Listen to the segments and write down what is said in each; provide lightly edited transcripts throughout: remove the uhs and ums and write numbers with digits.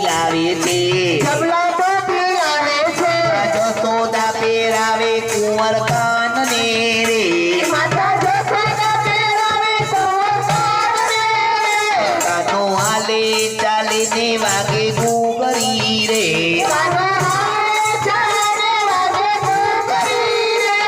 લાવે છે જબલા ટોપી લાવે છે જસોદા પહેરાવે કુંવર કાનને રે માતા જશોદા પહેરાવે કુંવર કાનને કાનો હાલે ચાલે ને વાગે ઘૂઘરી રે કાનો હાલે ચાલે વાગે ઘૂઘરી રે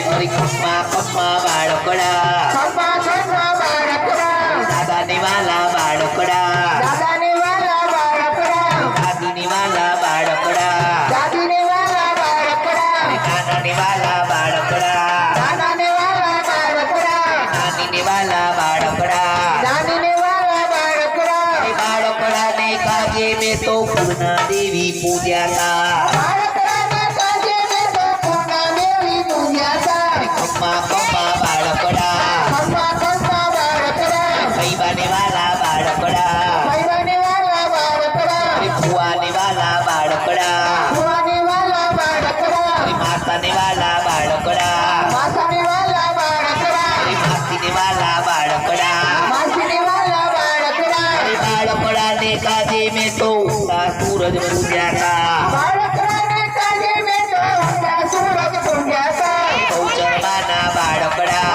હરી ખમ્મા ખમ્મા બાળકડા ખમ્મા ખમ્મા બાળકડા દાદાને વાલા બાળકડા દાદાને વાલા બાળકડા દાદીને વાલા બાળકડા દાદીને વાલા બાળકડા નાનાને વાલા બાળકડા નાનાને વાલા બાળકડા નાનીને વાલા બાળકડા નાનીને વાલા બાળકડા બાળકડાને કાજે મેં તો પૂર્ણા દેવી પૂજ્યા તા બાળકડાને કાજે મેં તો પૂર્ણા દેવી પૂજ્યા તા ખમ્મા ખમ્મા બાળકડા ખમ્મા ખમ્મા બાળકડા ભૈબાને વાલા બાળકડા ભાઈવાને વાલા બાળકડા ફુવાને વાલા બાળકડા ભુવાને વાલા બાળકડા માતાને વાલા બાળકડા માતાને વાલા બાળકડા માસીને વાલા બાળકડા માસીને વાલા બાળકડા બાળકડાને કાજે મેં તો ઉગતા સૂરજ પૂજ્યા તા બાળકડાને કાજે મેં તો ઉગતા સૂરજ પૂજ્યા તા ગૌચરમાના બાળકડા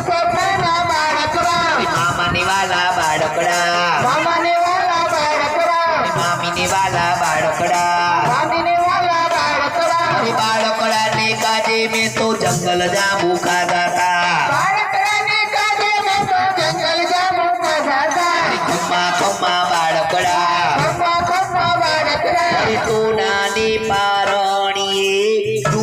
ગૌતમના બાળકડા મામાને વાલા બાળકડા મામાને વાલા બાળકડા મામીને વાલા બાળકડા મામીને વાલા બાળકડા બાળકડાને કાજે મેં તો જંગલ જાંબુ ખાધા તા બાળકડાને કાજે મેં તો જંગલ જાંબુ ખાધા તા ખમ્મા ખમ્મા બાળકડા ખમ્મા ખમ્મા બાળકડા તો